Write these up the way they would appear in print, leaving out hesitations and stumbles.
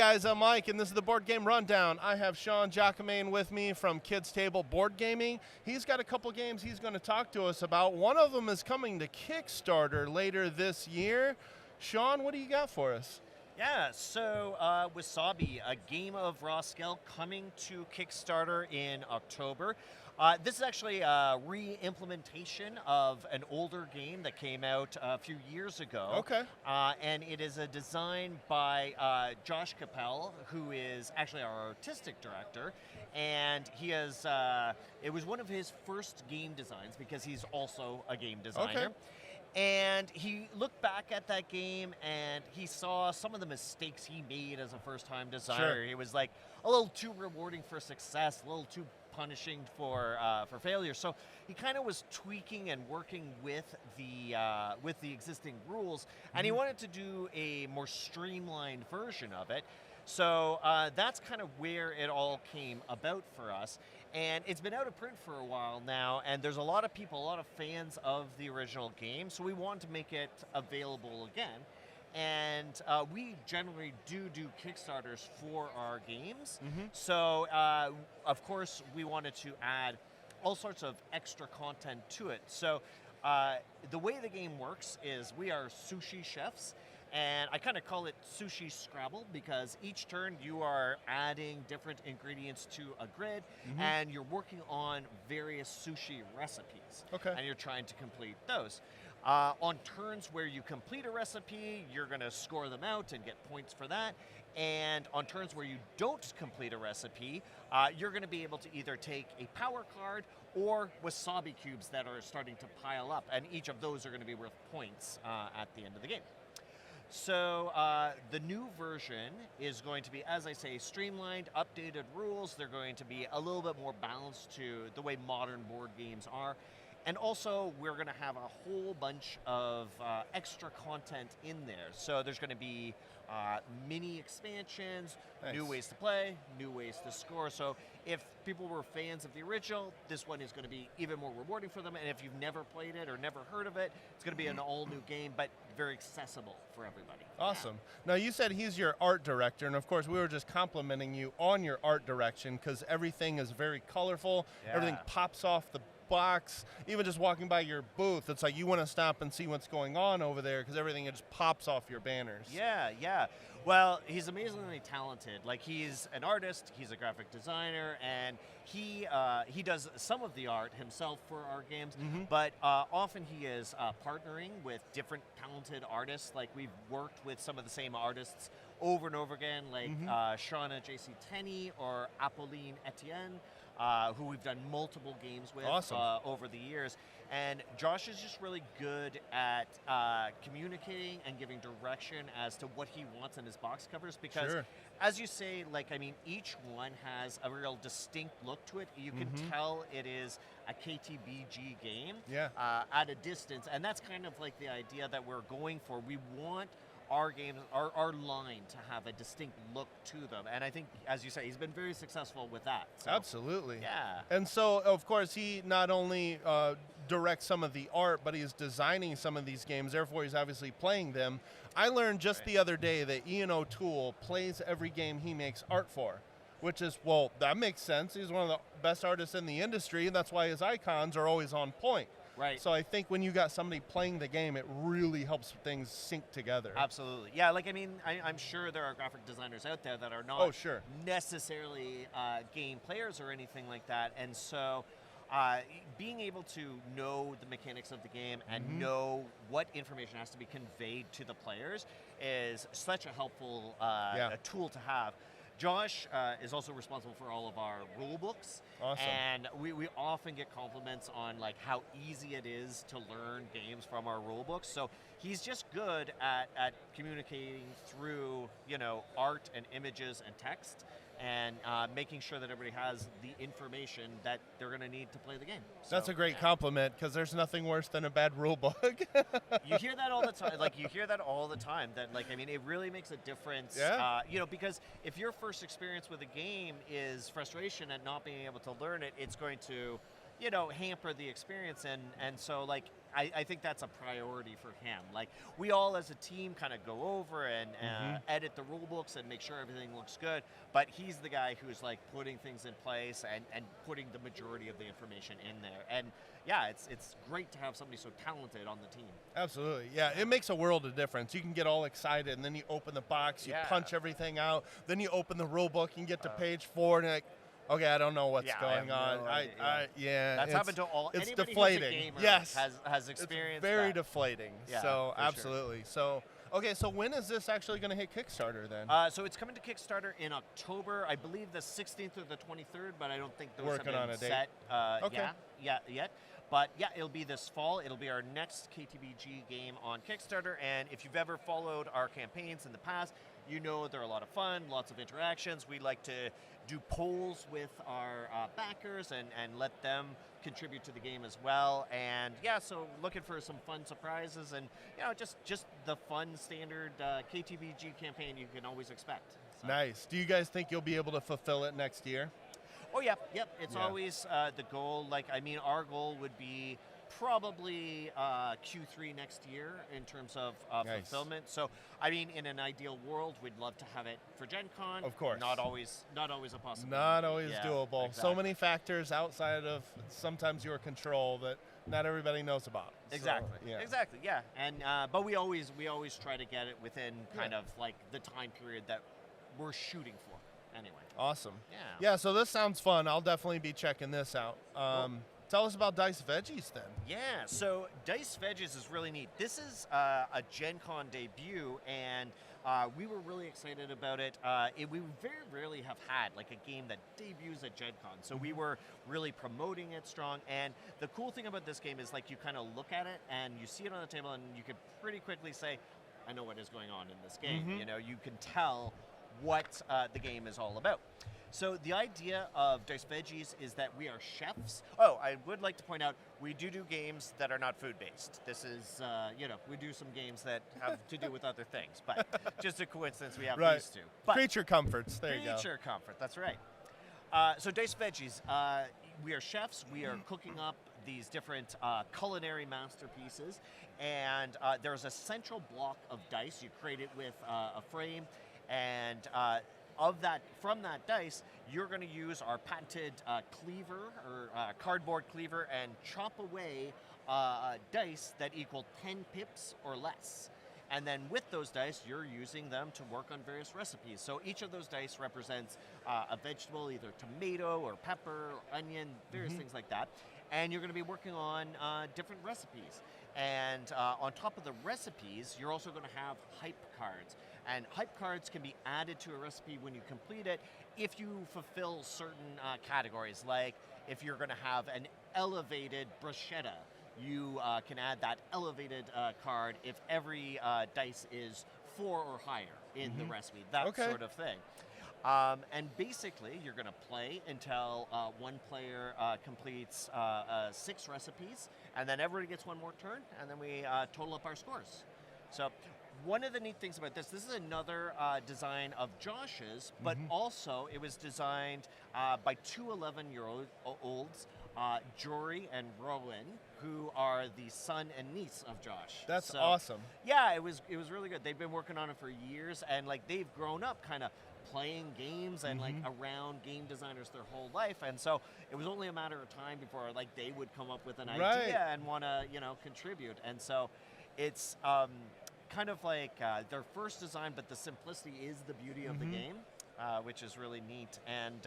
guys, I'm Mike, and this is the Board Game Rundown. I have Sean Jacquemain with me from Kids Table Board Gaming. He's got a couple games he's going to talk to us about. One of them is coming to Kickstarter later this year. Sean, what do you got for us? Yeah, so Wasabi, a Game of Rascal, coming to Kickstarter in October. This is actually a re-implementation of an older game that came out a few years ago. Okay. And it is a design by Josh Cappell, who is actually our artistic director. And he has, it was one of his first game designs because he's also a game designer. Okay. And he looked back at that game and he saw some of the mistakes he made as a first-time designer. Sure. It was like a little too rewarding for success, a little too punishing for failure. So he kind of was tweaking and working with the existing rules, and he wanted to do a more streamlined version of it. So that's kind of where it all came about for us. And it's been out of print for a while now, and there's a lot of people, a lot of fans of the original game, so we wanted to make it available again. And we generally do Kickstarters for our games. So, of course, we wanted to add all sorts of extra content to it. So the way the game works is we are sushi chefs. And I kind of call it Sushi Scrabble because each turn you are adding different ingredients to a grid and you're working on various sushi recipes. Okay. And you're trying to complete those. On turns where you complete a recipe, you're going to score them out and get points for that. And on turns where you don't complete a recipe, you're going to be able to either take a power card or wasabi cubes that are starting to pile up. And each of those are going to be worth points at the end of the game. So the new version is going to be, as I say, streamlined, updated rules. They're going to be a little bit more balanced to the way modern board games are. And also, we're going to have a whole bunch of extra content in there. So there's going to be mini expansions, new ways to play, new ways to score. So if people were fans of the original, this one is going to be even more rewarding for them. And if you've never played it or never heard of it, it's going to be an all-new game, but very accessible for everybody. Awesome. Now, you said he's your art director, and of course, we were just complimenting you on your art direction because everything is very colorful. Yeah. Everything pops off the box. Even just walking by your booth, it's like you want to stop and see what's going on over there because everything just pops off your banners. Yeah. Well, he's amazingly talented. Like, he's an artist, he's a graphic designer, and he does some of the art himself for our games, but often he is partnering with different talented artists. Like, we've worked with some of the same artists over and over again, like Shauna J.C. Tenney or Apolline Etienne, who we've done multiple games with over the years. And Josh is just really good at communicating and giving direction as to what he wants in his box covers because, as you say, like, I mean, each one has a real distinct look to it. You can tell it is a KTBG game at a distance, and that's kind of like the idea that we're going for. We want our games, our line to have a distinct look to them. And I think, as you say, he's been very successful with that. So, absolutely. Yeah. And so, of course, he not only directs some of the art, but he's designing some of these games. Therefore, he's obviously playing them. I learned just the other day that Ian O'Toole plays every game he makes art for, which is, well, that makes sense. He's one of the best artists in the industry, and that's why his icons are always on point. Right. So I think when you got somebody playing the game, it really helps things sync together. Absolutely. Yeah, like, I mean, I'm sure there are graphic designers out there that are not necessarily game players or anything like that. And so being able to know the mechanics of the game and know what information has to be conveyed to the players is such a helpful a tool to have. Josh is also responsible for all of our rule books. Awesome. And we often get compliments on like how easy it is to learn games from our rule books. So he's just good at communicating through, you know, art and images and text, and making sure that everybody has the information that they're going to need to play the game. So, that's a great compliment, because there's nothing worse than a bad rule book. You hear that all the time. Like, you hear that all the time. That, like, I mean, it really makes a difference. You know, because if your first experience with a game is frustration at not being able to learn it, it's going to hamper the experience, and so like I think that's a priority for him. Like we all as a team kind of go over and edit the rule books and make sure everything looks good, but he's the guy who's like putting things in place and putting the majority of the information in there. And yeah, it's great to have somebody so talented on the team. Absolutely, yeah. It makes a world of difference. You can get all excited, and then you open the box, you punch everything out, then you open the rule book and get to page 4, and you're like, okay, I don't know what's going on. That's happened to all. It's anybody deflating. Who's a gamer has experienced. It's very that. deflating. Yeah, so for absolutely. Sure. So okay, so when is this actually going to hit Kickstarter then? So it's coming to Kickstarter in October, I believe the 16th or the 23rd, but I don't think those Working have been on a date. set. Okay. Yet. But yeah, it'll be this fall. It'll be our next KTBG game on Kickstarter. And if you've ever followed our campaigns in the past, you know they're a lot of fun, lots of interactions. We like to do polls with our backers and let them contribute to the game as well. And yeah, so looking for some fun surprises and just the fun standard KTBG campaign you can always expect. So. Nice. Do you guys think you'll be able to fulfill it next year? Oh, yep. It's always the goal. Like, I mean, our goal would be probably Q3 next year in terms of fulfillment. So, I mean, in an ideal world, we'd love to have it for Gen Con. Of course. Not always a possibility. Not always doable. Exactly. So many factors outside of sometimes your control that not everybody knows about. Exactly. So, Exactly. Yeah. And but we always try to get it within kind of like the time period that we're shooting for. Anyway. Awesome. Yeah. Yeah, so this sounds fun. I'll definitely be checking this out. Tell us about Dice Veggies then. Yeah, so Dice Veggies is really neat. This is a Gen Con debut, and we were really excited about it. We very rarely have had like a game that debuts at Gen Con, so we were really promoting it strong. And the cool thing about this game is like you kind of look at it and you see it on the table, and you can pretty quickly say, I know what is going on in this game. You can tell what the game is all about. So the idea of Dice Veggies is that we are chefs. Oh, I would like to point out, we do games that are not food-based. This is, we do some games that have to do with other things, but just a coincidence we have these two. But Creature comforts, there you go. Creature comfort, that's right. So Dice Veggies, we are chefs. We are cooking up these different culinary masterpieces, and there's a central block of dice. You create it with a frame, and from that dice, you're going to use our patented cleaver or cardboard cleaver and chop away dice that equal 10 pips or less. And then with those dice, you're using them to work on various recipes. So each of those dice represents a vegetable, either tomato or pepper or onion, various things like that. And you're going to be working on different recipes. And on top of the recipes, you're also going to have hype cards. And hype cards can be added to a recipe when you complete it if you fulfill certain categories. Like if you're going to have an elevated bruschetta, you can add that elevated card if every dice is 4 or higher in the recipe, that sort of thing. And basically, you're going to play until one player completes 6 recipes, and then everybody gets one more turn, and then we total up our scores. So one of the neat things about this is another design of Josh's, but also it was designed by 2 11-year-olds, Jory and Rowan, who are the son and niece of Josh. That's awesome. Yeah, it was really good. They've been working on it for years, and like they've grown up kind of playing games and like around game designers their whole life, and so it was only a matter of time before like they would come up with an idea and want to contribute. And so it's kind of like their first design, but the simplicity is the beauty of the game, which is really neat. And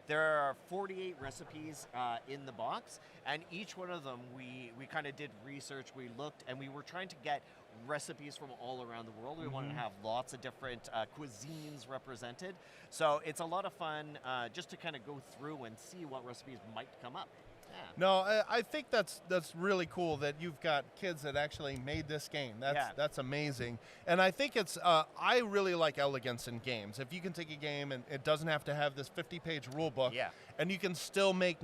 there are 48 recipes in the box, and each one of them we kind of did research, we looked, and we were trying to get recipes from all around the world. We wanted to have lots of different cuisines represented. So it's a lot of fun just to kind of go through and see what recipes might come up. Yeah. No, I think that's really cool that you've got kids that actually made this game. That's amazing. And I think it's I really like elegance in games. If you can take a game and it doesn't have to have this 50-page rule book, and you can still make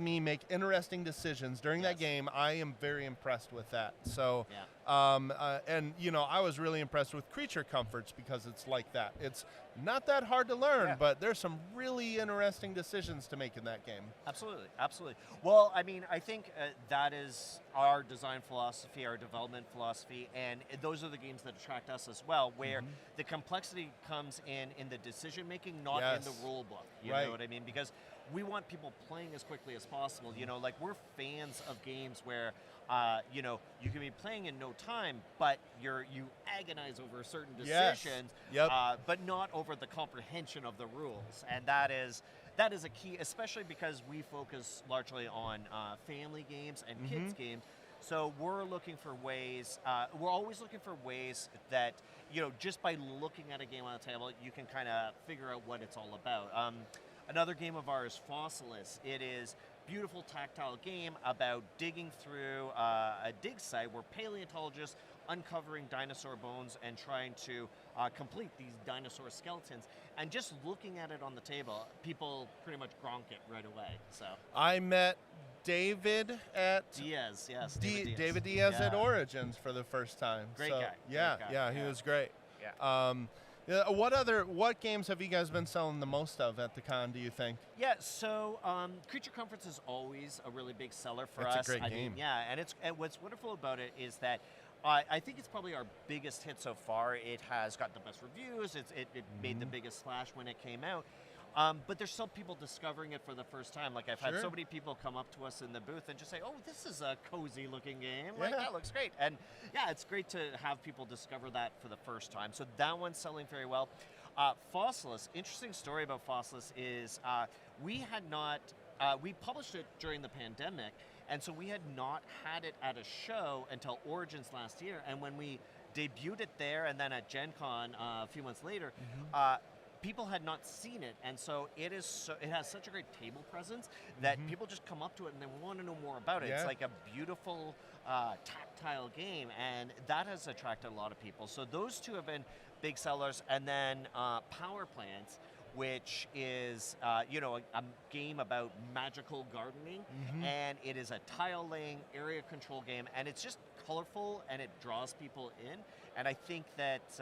interesting decisions during that game, I am very impressed with that. So And you know, I was really impressed with Creature Comforts because it's like that. It's not that hard to learn, but there's some really interesting decisions to make in that game. Absolutely, absolutely. Well, I mean, I think that is our design philosophy, our development philosophy, and those are the games that attract us as well, where the complexity comes in the decision making, not in the rule book. You know what I mean? Because we want people playing as quickly as possible. You know, like we're fans of games where you know, you can be playing in no time, but you agonize over certain decisions, but not over the comprehension of the rules. And that is a key, especially because we focus largely on family games and kids games. So we're looking for ways, we're always looking for ways that, you know, just by looking at a game on the table, you can kind of figure out what it's all about. Another game of ours, Fossilis, it is beautiful tactile game about digging through a dig site where paleontologists uncovering dinosaur bones and trying to complete these dinosaur skeletons. And just looking at it on the table, people pretty much gronk it right away. So I met David at Diaz, yes, David Diaz at Origins for the first time. Great guy. Yeah, he was great. Yeah. What games have you guys been selling the most of at the con, do you think? Yeah, so Creature Comforts is always a really big seller for us. It's a great game. Yeah, and what's wonderful about it is that I think it's probably our biggest hit so far. It has got the best reviews. It made the biggest splash when it came out. But there's still people discovering it for the first time. Like I've had so many people come up to us in the booth and just say, "Oh, this is a cozy looking game. Like that looks great." And yeah, it's great to have people discover that for the first time. So that one's selling very well. Fossilis, interesting story about Fossilis is we had not, we published it during the pandemic, and so we had not had it at a show until Origins last year. And when we debuted it there and then at Gen Con a few months later, people had not seen it, and so it has such a great table presence that people just come up to it and they want to know more about it. It's like a beautiful tactile game, and that has attracted a lot of people. So those two have been big sellers, and then Power Plants, which is you know, a game about magical gardening, and it is a tile laying area control game, and it's just colorful and it draws people in. And I think that's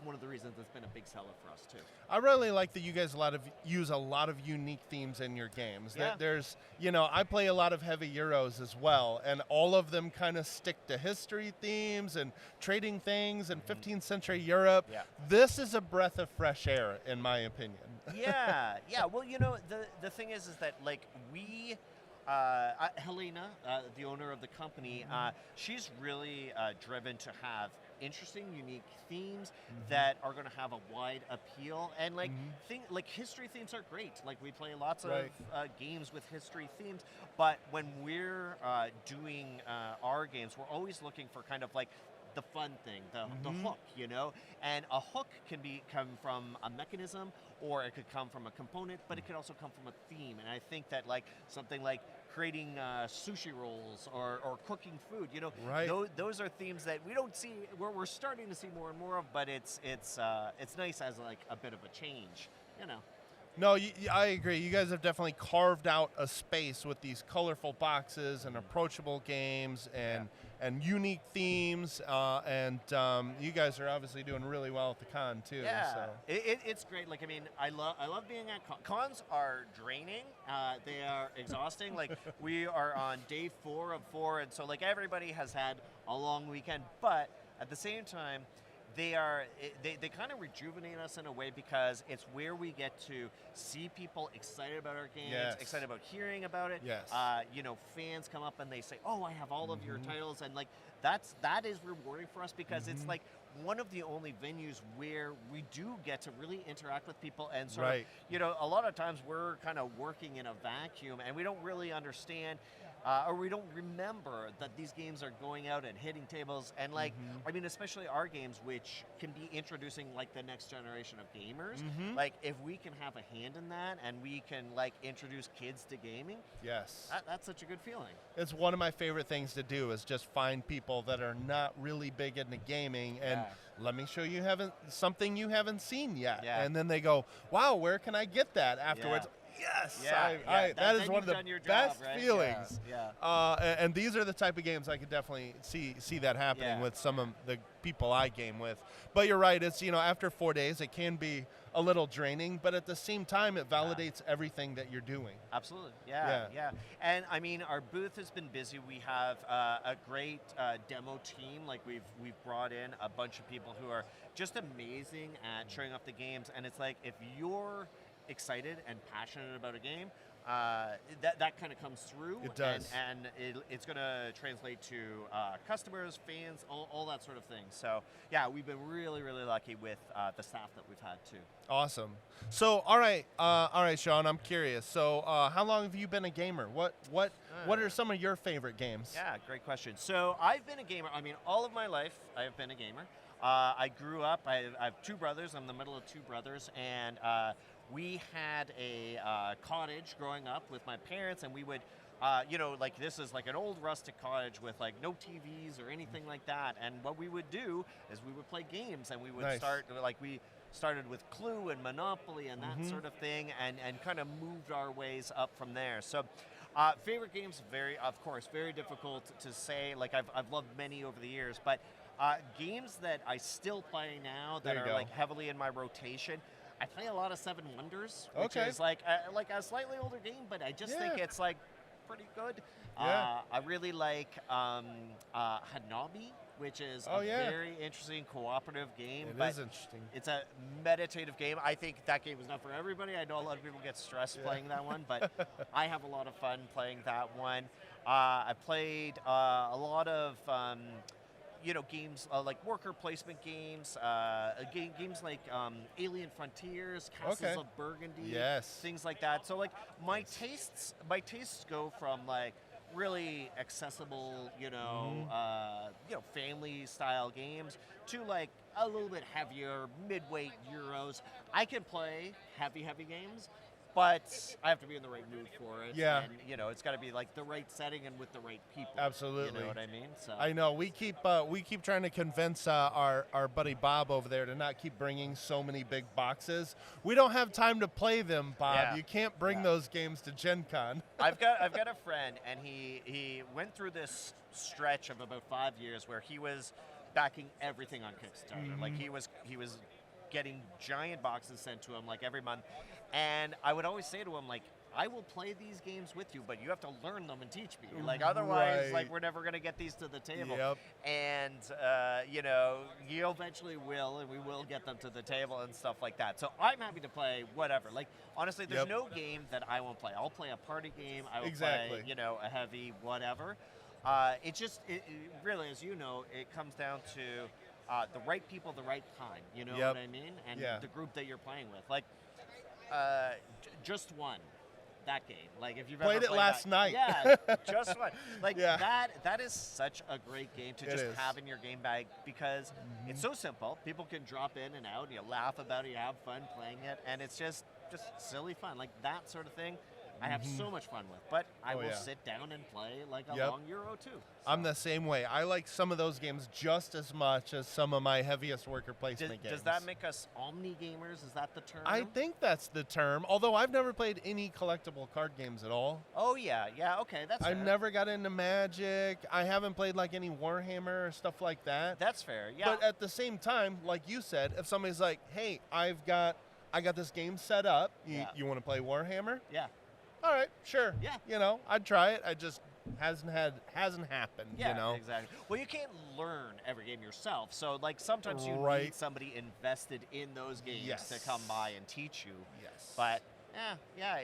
one of the reasons it's been a big seller for us too. I really like that you guys use a lot of unique themes in your games. Yeah. There's, you know, I play a lot of heavy Euros as well, and all of them kind of stick to history themes and trading things and 15th century Europe. Yeah. This is a breath of fresh air, in my opinion. Yeah. Well, you know, the thing is that like we. Helena, the owner of the company, she's really driven to have interesting, unique themes that are going to have a wide appeal. And like history themes are great. Like we play lots of games with history themes, but when we're doing our games, we're always looking for kind of like the fun thing, the hook, you know? And a hook can come from a mechanism, or it could come from a component, but it could also come from a theme. And I think that like something like creating sushi rolls or cooking food, you know, those are themes that we don't see, we're starting to see more and more of, but it's nice as like a bit of a change, you know. No, I agree. You guys have definitely carved out a space with these colorful boxes and approachable games and unique themes, and you guys are obviously doing really well at the con too. Yeah, so. It's great. Like I mean, I love being at cons. Are draining. They are exhausting. Like we are on day 4 of 4, and so like everybody has had a long weekend, but at the same time, they kind of rejuvenate us in a way because it's where we get to see people excited about our games, excited about hearing about it. Yes. You know, fans come up and they say, "Oh, I have all of your titles," and like that is rewarding for us because it's like one of the only venues where we do get to really interact with people and sort of, you know, a lot of times we're kind of working in a vacuum and we don't really understand. Or we don't remember that these games are going out and hitting tables, and like, I mean, especially our games, which can be introducing like the next generation of gamers. Like, if we can have a hand in that, and we can like introduce kids to gaming, that's such a good feeling. It's one of my favorite things to do is just find people that are not really big into gaming and let me show you something you haven't seen yet, and then they go, "Wow, where can I get that?" Afterwards. yes, Yeah, that is then one of you've the done your job, best right? feelings. Yeah. And these are the type of games I could definitely see that happening Yeah. with some of the people I game with. But you're right, it's, after 4 days, it can be a little draining, but at the same time, it validates everything that you're doing. Absolutely, yeah. And I mean, our booth has been busy. We have a great demo team. Like we've brought in a bunch of people who are just amazing at showing off the games. And it's like, if you're excited and passionate about a game, that kind of comes through. It does. And it's going to translate to customers, fans, all that sort of thing. So, yeah, we've been really, really lucky with the staff that we've had, too. Awesome. So, all right, Sean, I'm curious. So, how long have you been a gamer? What are some of your favorite games? Yeah, great question. So, I've been a gamer. I mean, all of my life, I have been a gamer. I grew up, I have two brothers. I'm the middle of two brothers, and we had a cottage growing up with my parents, and we would, like this is like an old rustic cottage with like no TVs or anything like that. And what we would do is we would play games, and we would we started with Clue and Monopoly and that sort of thing, and kind of moved our ways up from there. So favorite games, very difficult to say. Like I've loved many over the years, but games that I still play now that are like heavily in my rotation. I play a lot of Seven Wonders, which is like a slightly older game, but I just think it's like pretty good. Yeah. I really like Hanabi, which is a very interesting cooperative game. It is interesting. It's a meditative game. I think that game is not for everybody. I know a lot of people get stressed playing that one, but I have a lot of fun playing that one. I played a lot of games like worker placement games, games like Alien Frontiers, Castles of Burgundy, things like that. So like my tastes go from like really accessible, family style games to like a little bit heavier mid-weight Euros. I can play heavy games, but I have to be in the right mood for it. Yeah. And, it's got to be like the right setting and with the right people. Absolutely. You know what I mean? So I know. We keep trying to convince our buddy Bob over there to not keep bringing so many big boxes. We don't have time to play them, Bob. Yeah. You can't bring those games to Gen Con. I've got a friend, and he went through this stretch of about 5 years where he was backing everything on Kickstarter. Like he was getting giant boxes sent to him like every month. And I would always say to him, like, I will play these games with you, but you have to learn them and teach me. Like, otherwise, like, we're never going to get these to the table. Yep. And, you eventually will, and we will get them to the table and stuff like that. So I'm happy to play whatever. Like, honestly, there's no game that I won't play. I'll play a party game. I will play, a heavy whatever. It really, as you know, it comes down to the right people, the right time. You know what I mean? And the group that you're playing with. Like, just one. That game, like if you've played ever it last night, just one. Like that is such a great game to just have in your game bag because it's so simple. People can drop in and out, and you laugh about it, you have fun playing it, and it's just silly fun. Like that sort of thing, I have so much fun with. But I will sit down and play like a long Euro too. So. I'm the same way. I like some of those games just as much as some of my heaviest worker placement games. Does that make us omni gamers? Is that the term? I think that's the term. Although I've never played any collectible card games at all. Oh yeah, okay, that's fair. I've never got into Magic. I haven't played like any Warhammer or stuff like that. That's fair. Yeah. But at the same time, like you said, if somebody's like, "Hey, I got this game set up. You want to play Warhammer?" Yeah. All right, sure. Yeah. I'd try it. I just hasn't happened. Yeah, exactly. Well, you can't learn every game yourself, so like sometimes you need somebody invested in those games to come by and teach you. Yes. But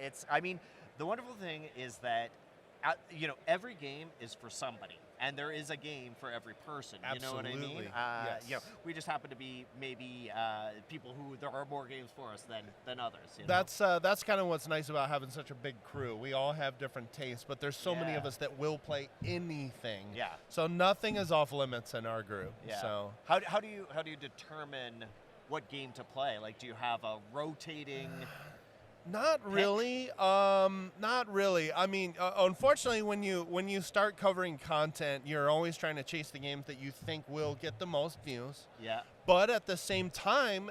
it's. I mean, the wonderful thing is that every game is for somebody. And there is a game for every person. Absolutely. You know what I mean? We just happen to be maybe people who there are more games for us than others. That's kind of what's nice about having such a big crew. We all have different tastes, but there's so many of us that will play anything. Yeah. So nothing is off limits in our group. Yeah. So how do you determine what game to play? Like, do you have a rotating Not really. Not really. I mean, unfortunately, when you start covering content, you're always trying to chase the games that you think will get the most views. Yeah. But at the same time,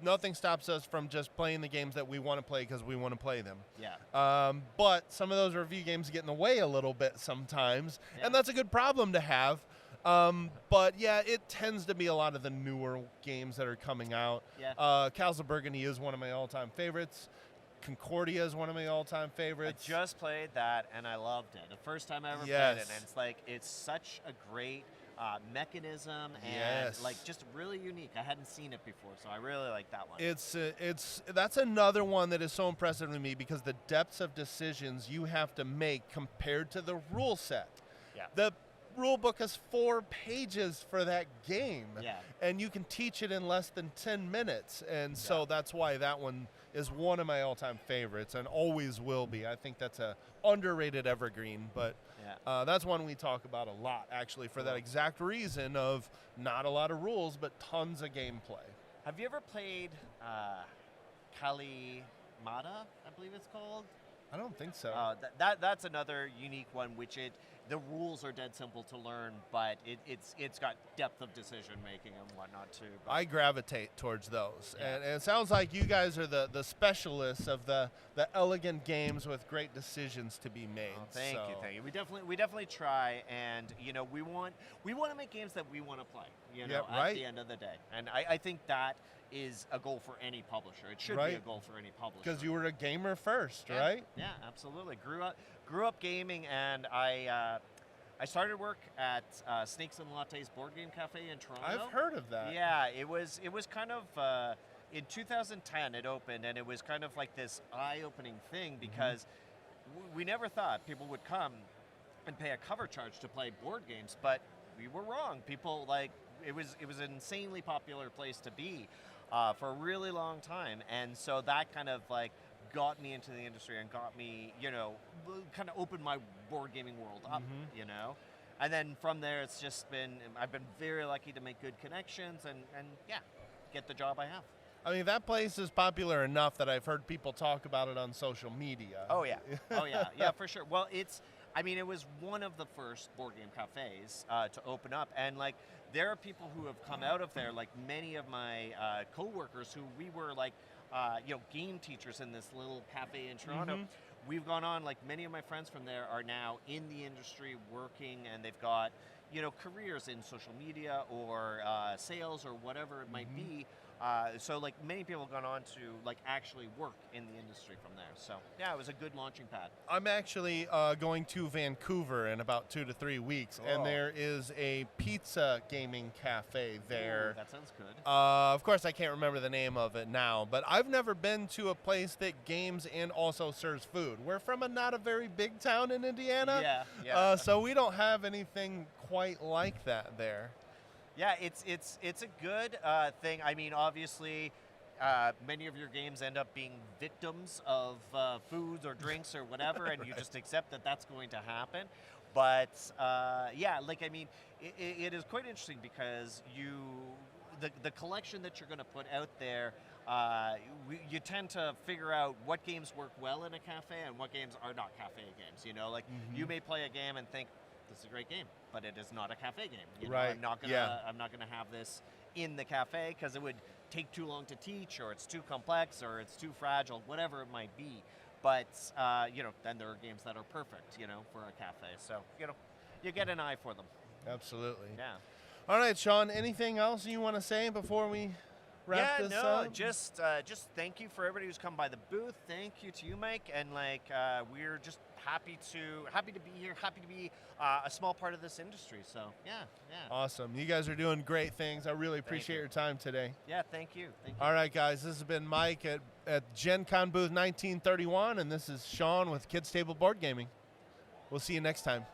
nothing stops us from just playing the games that we want to play because we want to play them. Yeah. But some of those review games get in the way a little bit sometimes, Yeah. and that's a good problem to have. But yeah, it tends to be a lot of the newer games that are coming out. Yeah. Cals of Burgundy is one of my all-time favorites. Concordia is one of my all-time favorites. I just played that and I loved it. The first time I ever played it, and it's like it's such a great mechanism and like just really unique. I hadn't seen it before, so I really like that one. That's another one that is so impressive to me because the depths of decisions you have to make compared to the rule set. Yeah. The rule book has 4 pages for that game, and you can teach it in less than 10 minutes, and so that's why that one is one of my all-time favorites and always will be. I think that's a underrated evergreen, but that's one we talk about a lot, actually, for that exact reason of not a lot of rules, but tons of gameplay. Have you ever played Kalimata, I believe it's called? I don't think so. That's another unique one, which the rules are dead simple to learn, but it's got depth of decision making and whatnot too. But I gravitate towards those, and it sounds like you guys are the specialists of the elegant games with great decisions to be made. Oh, thank you. We definitely try, and we want to make games that we want to play. At the end of the day, and I think that is a goal for any publisher. It should be a goal for any publisher. Because you were a gamer first, right? Yeah, absolutely. Grew up gaming, and I started work at Snakes and Lattes Board Game Cafe in Toronto. I've heard of that. Yeah, it was kind of in 2010 it opened, and it was kind of like this eye-opening thing because we never thought people would come and pay a cover charge to play board games, but we were wrong. People it was an insanely popular place to be for a really long time, and so that kind of got me into the industry and got me, kind of opened my board gaming world up, and then from there it's just been, I've been very lucky to make good connections and get the job I have. I mean, that place is popular enough that I've heard people talk about it on social media. Oh yeah, yeah, for sure. Well, it was one of the first board game cafes to open up, and there are people who have come out of there, like many of my co-workers who we were game teachers in this little cafe in Toronto. We've gone on, many of my friends from there are now in the industry working, and they've got, careers in social media or sales or whatever it might be. So many people have gone on to actually work in the industry from there. So yeah, it was a good launching pad. I'm actually going to Vancouver in about 2 to 3 weeks, and there is a pizza gaming cafe there. Ooh, that sounds good. Of course, I can't remember the name of it now, but I've never been to a place that games and also serves food. We're from not a very big town in Indiana, so we don't have anything quite like that there. Yeah, it's a good thing. I mean, obviously, many of your games end up being victims of foods or drinks or whatever, and you just accept that that's going to happen. But it is quite interesting because the collection that you're going to put out there, you tend to figure out what games work well in a cafe and what games are not cafe games. You may play a game and think, this is a great game, but it is not a cafe game. I'm not gonna have this in the cafe because it would take too long to teach, or it's too complex, or it's too fragile, whatever it might be. But then there are games that are perfect, for a cafe. So you get an eye for them. Absolutely. Yeah. All right, Sean. Anything else you want to say before we wrap this up? Just thank you for everybody who's come by the booth. Thank you to you, Mike, and we're just happy to be here, happy to be a small part of this industry. So yeah. Awesome. You guys are doing great things. I really appreciate your time today. Yeah, thank you. All right, guys. This has been Mike at Gen Con booth 1931, and this is Sean with Kids Table Board Gaming. We'll see you next time.